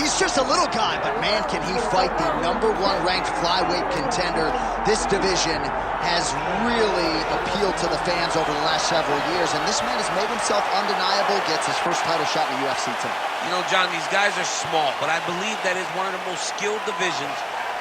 he's just a little guy, but man, can he fight the #1 ranked flyweight contender. This division has really appealed to the fans over the last several years, and this man has made himself undeniable, gets his first title shot in the UFC tonight. You know, John, these guys are small, but I believe that is one of the most skilled divisions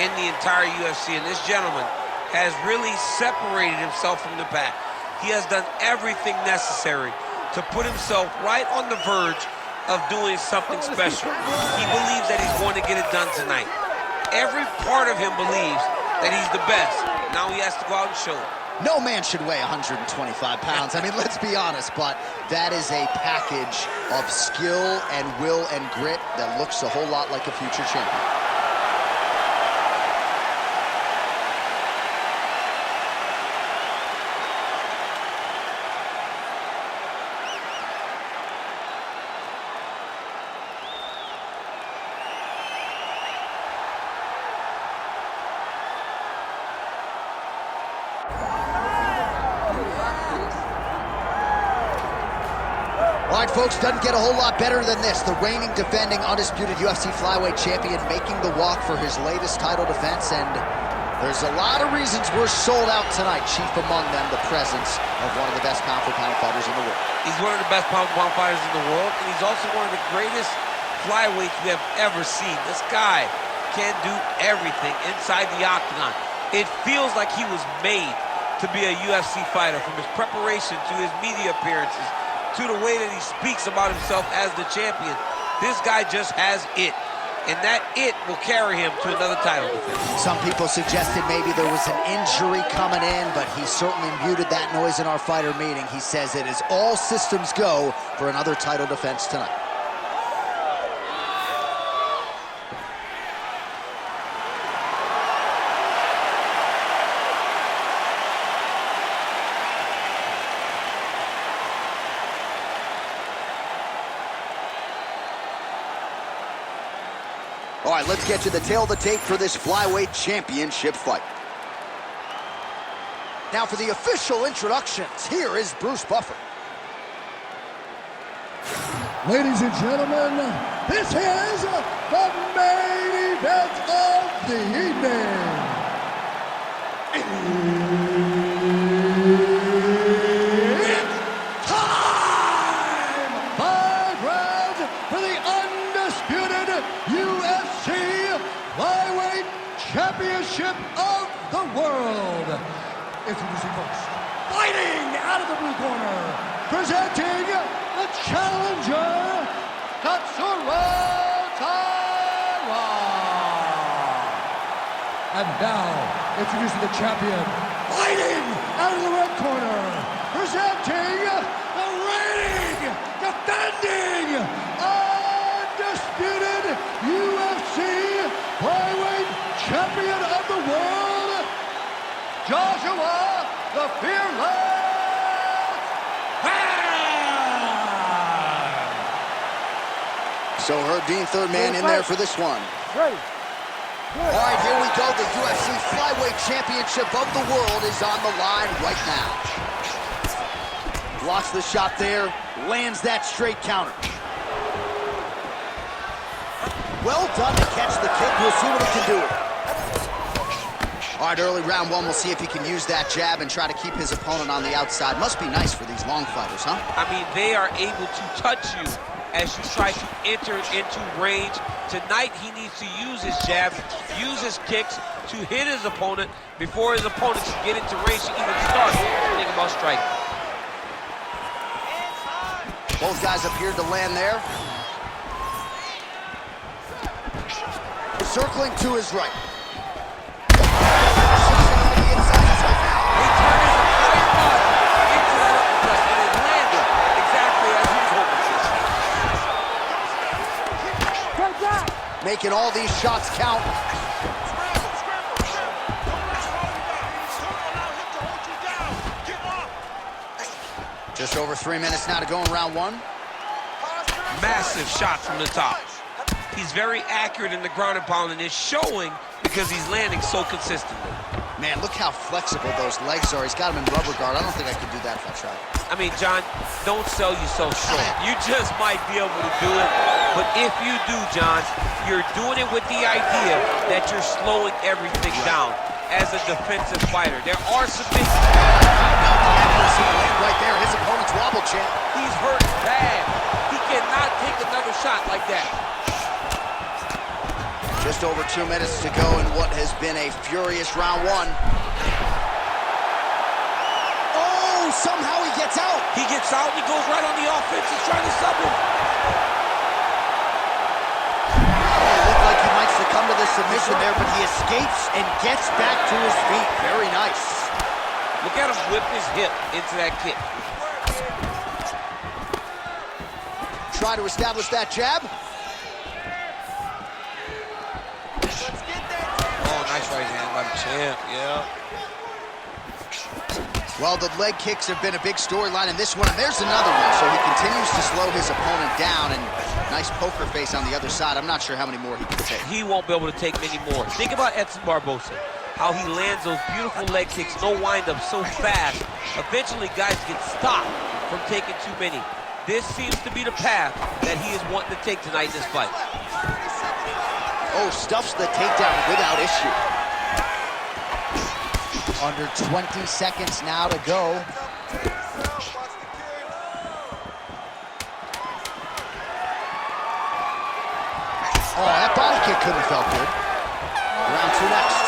in the entire UFC, and this gentleman has really separated himself from the pack. He has done everything necessary to put himself right on the verge of doing something special. He believes that he's going to get it done tonight. Every part of him believes that he's the best. Now he has to go out and show it. No man should weigh 125 pounds. I mean, let's be honest, but that is a package of skill and will and grit that looks a whole lot like a future champion. All right, folks, doesn't get a whole lot better than this. The reigning, defending, undisputed UFC flyweight champion making the walk for his latest title defense, and there's a lot of reasons we're sold out tonight, chief among them the presence of one of the best pound-for-pound fighters in the world. He's one of the best pound-for-pound fighters in the world, and he's also one of the greatest flyweights we have ever seen. This guy can do everything inside the octagon. It feels like he was made to be a UFC fighter, from his preparation to his media appearances, to the way that he speaks about himself as the champion. This guy just has it, and that it will carry him to another title defense. Some people suggested maybe there was an injury coming in, but he certainly muted that noise in our fighter meeting. He says it is all systems go for another title defense tonight. All right, let's get to the tail of the tape for this flyweight championship fight. Now for the official introductions, here is Bruce Buffer. Ladies and gentlemen, this is the main event of the evening. It's time! 5 rounds for the undisputed UFC Flyweight Championship of the world. Introducing first, fighting out of the blue corner, presenting the challenger, Tatsuro Taira. And now, introducing the champion, fighting out of the red corner, presenting the reigning, defending, undisputed UFC Flyweight Champion of the world, Joshua the Fearless. So Herb Dean, third man in there for this one. Ready. All right, here we go. The UFC Flyweight Championship of the world is on the line right now. Blocks the shot there, lands that straight counter. Well done to catch the kick. We'll see what he can do. All right, early round one, we'll see if he can use that jab and try to keep his opponent on the outside. Must be nice for these long fighters, huh? I mean, they are able to touch you as you try to enter into range. Tonight, he needs to use his jab, use his kicks to hit his opponent before his opponent can get into range to even start thinking about striking. Both guys appeared to land there. Circling to his right. Making all these shots count. Just over 3 minutes now to go in round one. Massive shot from the top. He's very accurate in the ground and pound, and it's showing because he's landing so consistently. Man, look how flexible those legs are. He's got him in rubber guard. I don't think I could do that if I tried. I mean, John, don't sell yourself short. You just might be able to do it. But if you do, John, you're doing it with the idea that you're slowing everything down as a defensive fighter. There are some big... Right there, his opponent's wobble, champ. He's hurt bad. He cannot take another shot like that. Just over 2 minutes to go in what has been a furious round one. Oh, somehow he gets out. He gets out and he goes right on the offense. He's trying to sub him. It looked like he might succumb to the submission there, but he escapes and gets back to his feet. Very nice. Look at him whip his hip into that kick. Try to establish that jab. Oh, nice right hand by the champ, yeah. Well, the leg kicks have been a big storyline in this one, and there's another one. So he continues to slow his opponent down, and nice poker face on the other side. I'm not sure how many more he can take. He won't be able to take many more. Think about Edson Barboza, how he lands those beautiful leg kicks, no wind-up, so fast. Eventually, guys get stopped from taking too many. This seems to be the path that he is wanting to take tonight in this fight. Oh, stuffs the takedown without issue. Under 20 seconds now to go. Oh, that body kick couldn't have felt good. Round two next.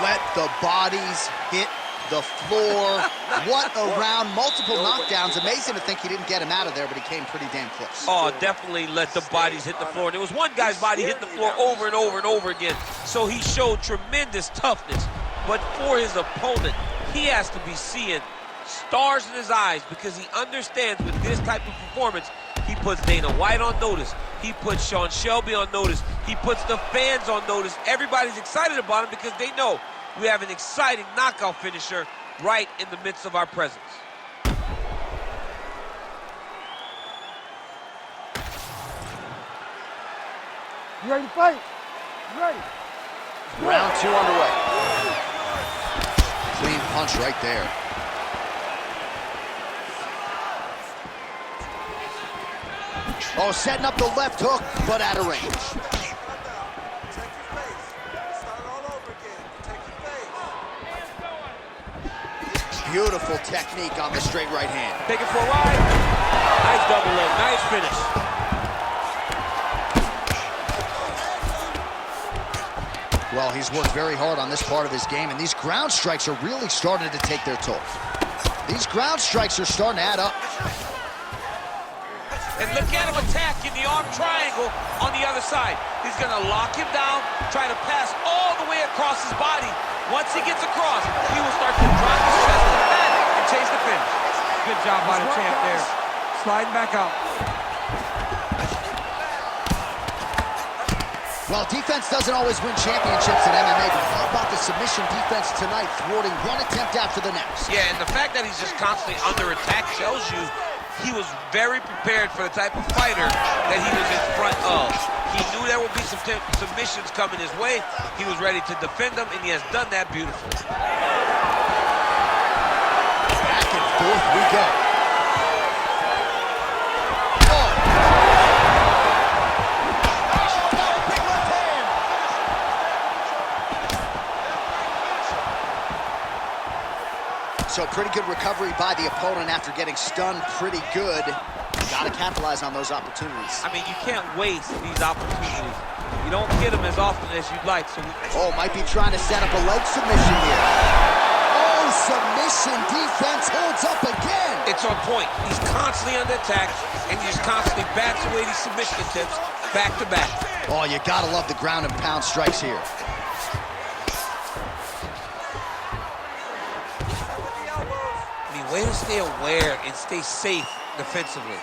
Let the bodies hit the floor. What a round. Multiple knockdowns. Amazing to think he didn't get him out of there, but he came pretty damn close. Oh, definitely let the bodies hit the floor. There was one guy's body hit the floor over and over and over again, so he showed tremendous toughness. But for his opponent, he has to be seeing stars in his eyes because he understands with this type of performance, he puts Dana White on notice. He puts Sean Shelby on notice. He puts the fans on notice. Everybody's excited about him because they know we have an exciting knockout finisher right in the midst of our presence. You ready to fight? You ready? Round two underway. Clean punch right there. Oh, setting up the left hook, but out of range. Beautiful technique on the straight right hand. Take it for a ride. Nice double leg, nice finish. Well, he's worked very hard on this part of his game, and these ground strikes are really starting to take their toll. These ground strikes are starting to add up. And look at him attacking the arm triangle on the other side. He's gonna lock him down, try to pass all the way across his body. Once he gets across, he will start to drop his chest to the mat and chase the finish. Good job by the champ there. Sliding back out. Well, defense doesn't always win championships in MMA, but how about the submission defense tonight, thwarting one attempt after the next? Yeah, and the fact that he's just constantly under attack tells you he was very prepared for the type of fighter that he was in front of. He knew there would be some submissions coming his way. He was ready to defend them, and he has done that beautifully. Back and forth we go. So pretty good recovery by the opponent after getting stunned pretty good. Got to capitalize on those opportunities. I mean, you can't waste these opportunities. You don't get them as often as you'd like. So might be trying to set up a leg submission here. Oh, submission defense holds up again. It's on point. He's constantly under attack, and he just constantly bats away these submission attempts back to back. Oh, you got to love the ground and pound strikes here. Way to stay aware and stay safe defensively.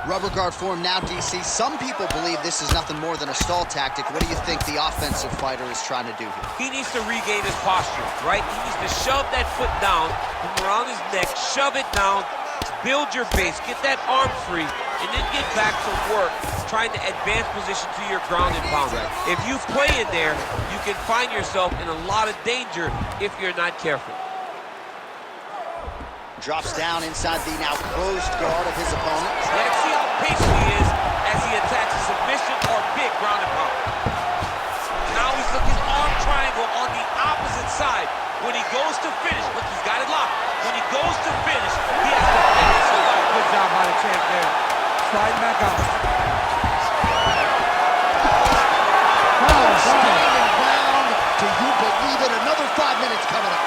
Rubber guard form now, DC. Some people believe this is nothing more than a stall tactic. What do you think the offensive fighter is trying to do here? He needs to regain his posture, right? He needs to shove that foot down from around his neck, shove it down, build your base, get that arm free, and then get back to work trying to advance position to your ground and pound. If you play in there, you can find yourself in a lot of danger if you're not careful. Drops down inside the now closed guard of his opponent. Let's see how patient he is as he attacks a submission or big ground and pound. Now he's looking arm triangle on the opposite side. When he goes to finish, look, he's got it locked. When he goes to finish, he has to finish. Good job by the champ there. Sliding back out. Standing ground. Do you believe it? Another 5 minutes coming up.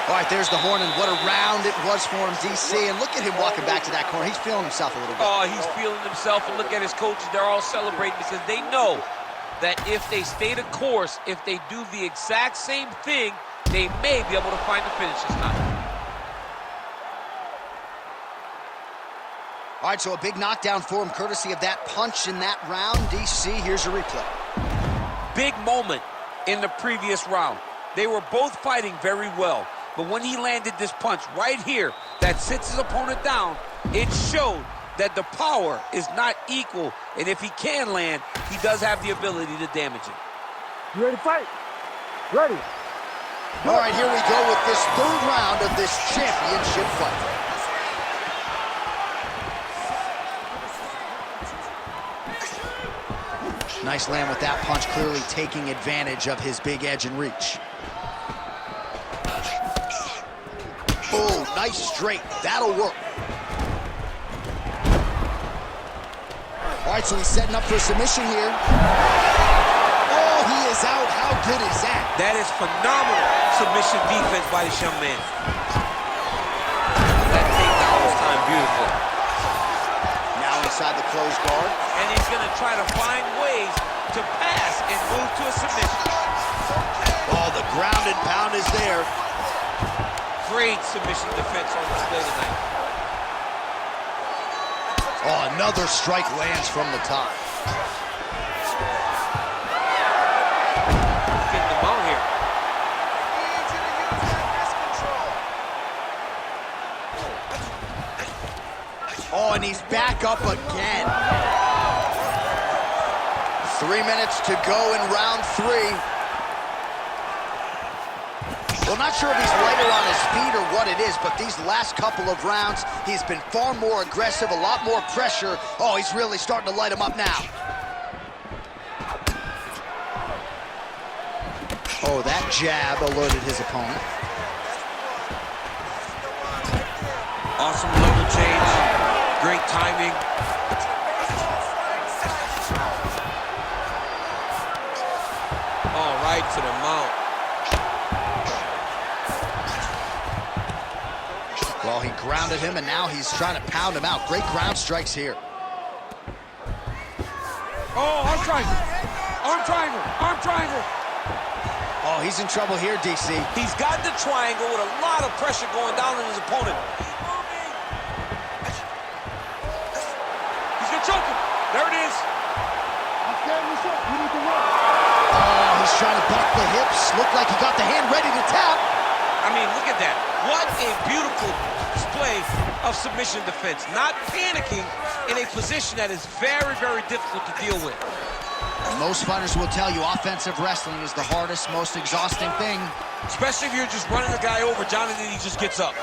All right, there's the horn, and what a round it was for him, DC. And look at him walking back to that corner. He's feeling himself a little bit. Oh, he's feeling himself, and look at his coaches. They're all celebrating because they know that if they stay the course, if they do the exact same thing, they may be able to find the finish this time. All right, so a big knockdown for him, courtesy of that punch in that round. DC, here's a replay. Big moment in the previous round. They were both fighting very well, but when he landed this punch right here that sits his opponent down, it showed that the power is not equal, and if he can land, he does have the ability to damage it. You ready to fight? Ready. All right, here we go with this third round of this championship fight. Nice land with that punch, clearly taking advantage of his big edge and reach. Oh, nice straight. That'll work. All right, so he's setting up for submission here. Oh, he is out. How good is that? That is phenomenal submission defense by this young man. That takedown was timed beautiful. Now inside the closed guard. And he's going to try to find ways to pass and move to a submission. Oh, the ground and pound is there. Great submission defense on display tonight. Oh, another strike lands from the top. Getting them out here. Oh, and he's back up again. 3 minutes to go in round 3. Well, not sure if he's lighter on his feet or what it is, but these last couple of rounds, he's been far more aggressive, a lot more pressure. Oh, he's really starting to light him up now. Oh, that jab alerted his opponent. Awesome level change. Great timing. All right to the mount. Well, he grounded him, and now he's trying to pound him out. Great ground strikes here. Oh, arm triangle. Arm triangle. Arm triangle. Oh, he's in trouble here, DC. He's got the triangle with a lot of pressure going down on his opponent. He's gonna choke him. There it is. Oh, he's trying to buck the hips. Looked like he got the hand ready to tap. I mean, look at that. What a beautiful display of submission defense. Not panicking in a position that is very, very difficult to deal with. Most fighters will tell you offensive wrestling is the hardest, most exhausting thing. Especially if you're just running the guy over, John, and then he just gets up.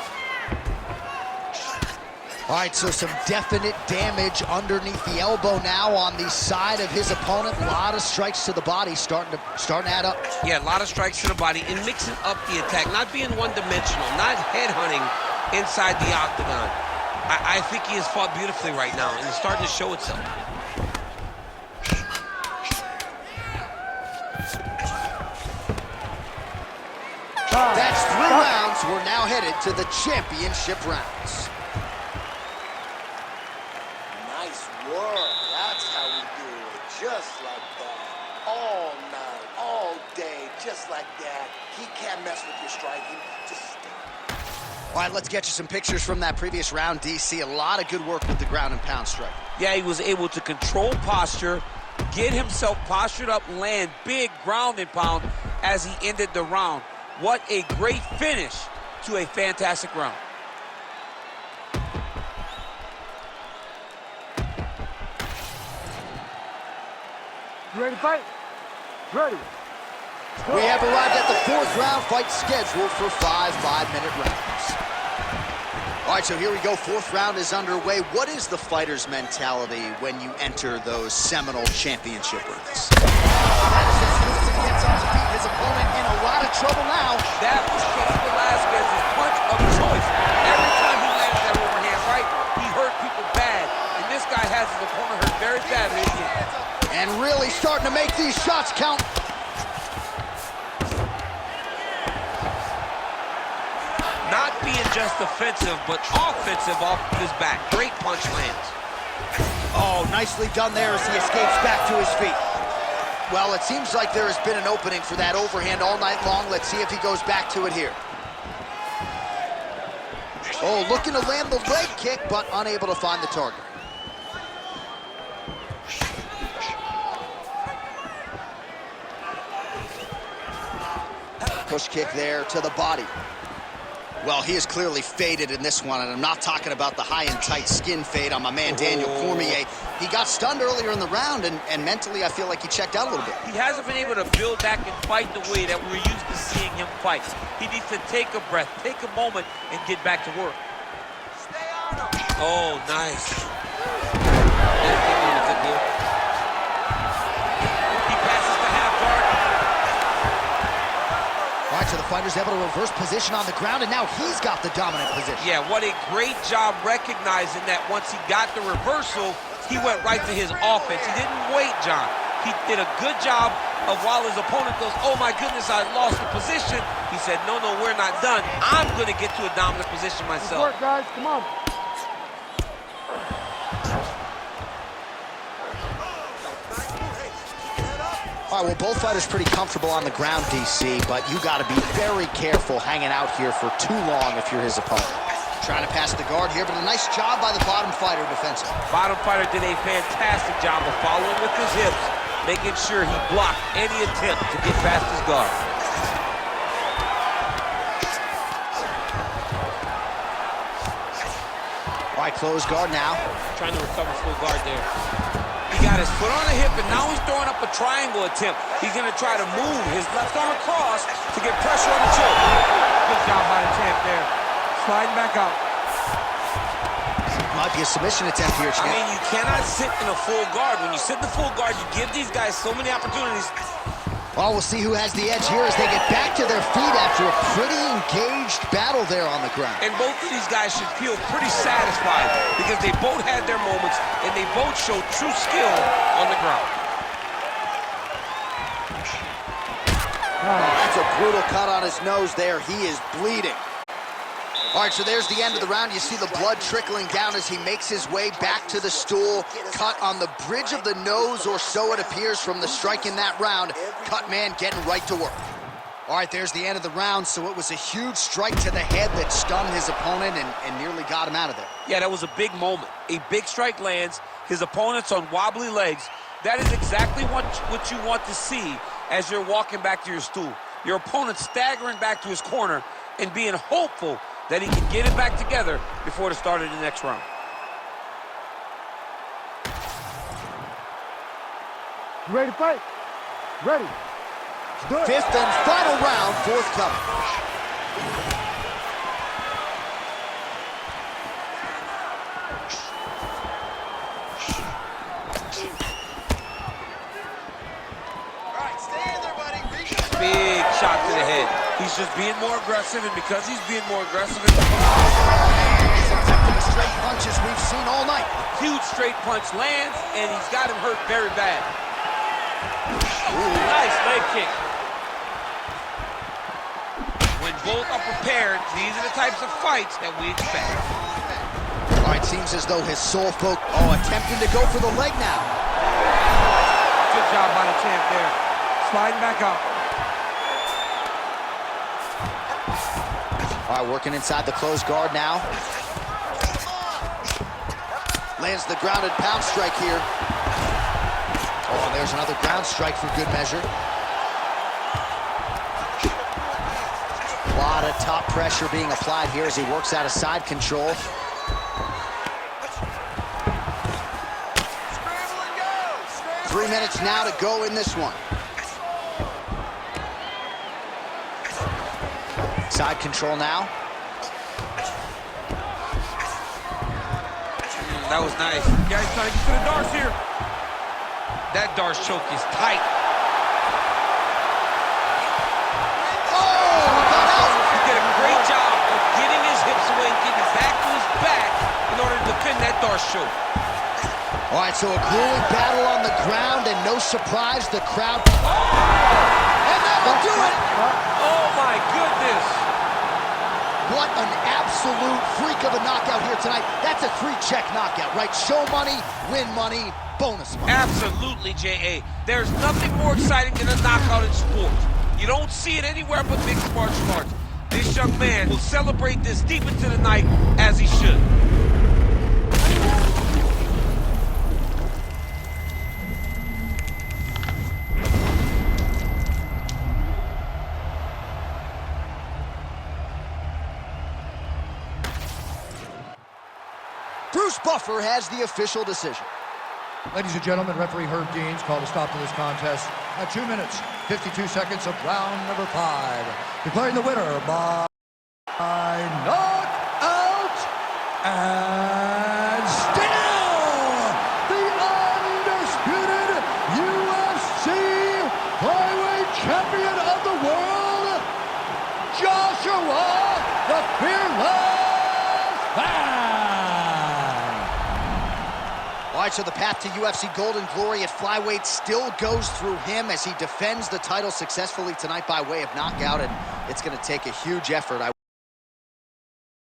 All right, so some definite damage underneath the elbow now on the side of his opponent. A lot of strikes to the body starting to add up. Yeah, a lot of strikes to the body and mixing up the attack, not being one-dimensional, not headhunting inside the octagon. I think he has fought beautifully right now, and it's starting to show itself. That's 3 rounds. We're now headed to the championship rounds. Nice work. That's how we do it. Just like that. All night, all day, just like that. He can't mess with your striking. Just stop. All right, let's get you some pictures from that previous round, DC. A lot of good work with the ground and pound strike. Yeah, he was able to control posture, get himself postured up, land big ground and pound as he ended the round. What a great finish to a fantastic round. You ready to fight? Ready. We have arrived at the 4th round fight scheduled for 5 5-minute rounds. All right, so here we go. 4th round is underway. What is the fighter's mentality when you enter those seminal championship rounds? Gets on his feet. His opponent in a lot of trouble now. That was Cain Velasquez's punch of choice. Every time he landed that overhand right, he hurt people bad. And this guy has his opponent hurt very badly again. And really starting to make these shots count. Not being just defensive, but offensive off his back. Great punch lands. Oh, nicely done there as he escapes back to his feet. Well, it seems like there has been an opening for that overhand all night long. Let's see if he goes back to it here. Oh, looking to land the leg kick, but unable to find the target. Push kick there to the body. Well, he is clearly faded in this one, and I'm not talking about the high and tight skin fade on my man Daniel Cormier. He got stunned earlier in the round, and mentally I feel like he checked out a little bit. He hasn't been able to build back and fight the way that we're used to seeing him fight. He needs to take a breath, take a moment, and get back to work. Stay on him. Oh, nice. He passes the half guard. All right, so the fighter's able to reverse position on the ground, and now he's got the dominant position. Yeah, what a great job recognizing that once he got the reversal, he went right to his offense. He didn't wait, John. He did a good job of while his opponent goes, oh my goodness, I lost the position. He said, no, we're not done. I'm going to get to a dominant position myself. Good work, guys. Come on. All right, well, both fighters pretty comfortable on the ground, DC, but you got to be very careful hanging out here for too long if you're his opponent. Trying to pass the guard here, but a nice job by the bottom fighter defensively. Bottom fighter did a fantastic job of following with his hips, making sure he blocked any attempt to get past his guard. All right, close guard now. Trying to recover full guard there. He got his foot on the hip, and now he's throwing up a triangle attempt. He's going to try to move his left arm across to get pressure on the choke. Good job by the champ there. Sliding back out. Might be a submission attempt here, champ. I mean, you cannot sit in a full guard. When you sit in the full guard, you give these guys so many opportunities. Well, we'll see who has the edge here as they get back to their feet after a pretty engaged battle there on the ground. And both of these guys should feel pretty satisfied because they both had their moments and they both showed true skill on the ground. That's a brutal cut on his nose there. He is bleeding. All right, so there's the end of the round. You see the blood trickling down as he makes his way back to the stool. Cut on the bridge of the nose, or so it appears from the strike in that round. Cut man getting right to work. All right, there's the end of the round. So it was a huge strike to the head that stunned his opponent and nearly got him out of there. Yeah, that was a big moment. A big strike lands. His opponent's on wobbly legs. That is exactly what you want to see as you're walking back to your stool. Your opponent staggering back to his corner and being hopeful that he can get it back together before the start of the next round. You ready to fight? Ready. Let's do it. 5th and final round, forthcoming. Big shot to the head. He's just being more aggressive, and because he's being more aggressive, Straight punches we've seen all night. huge straight punch lands, and he's got him hurt very bad. Ooh, nice leg kick. When both are prepared, these are the types of fights that we expect. All right, seems as though his sole focus, attempting to go for the leg now. Good job by the champ there. Sliding back out. All right, working inside the closed guard now. Lands the grounded pound strike here. Oh, there's another ground strike for good measure. A lot of top pressure being applied here as he works out of side control. 3 minutes now to go in this one. Side control now. That was nice. Yeah, he's trying to get to the darts here. That darts choke is tight. He did a great job of getting his hips away and getting back to his back in order to defend that darts choke. All right, so a grueling battle on the ground, and no surprise, the crowd. And that'll do it! Oh, my goodness. What an absolute freak of a knockout here tonight. That's a 3-check knockout, right? Show money, win money, bonus money. Absolutely, J.A. There's nothing more exciting than a knockout in sports. You don't see it anywhere but mixed martial arts. This young man will celebrate this deep into the night as he should. Bruce Buffer has the official decision. Ladies and gentlemen, referee Herb Dean's called a stop to this contest at 2 minutes, 52 seconds of round number 5. Declaring the winner by knockout and still the undisputed UFC flyweight champion of the world, Joshua the Fearless Man. All right, so the path to UFC Golden Glory at flyweight still goes through him as he defends the title successfully tonight by way of knockout, and it's going to take a huge effort.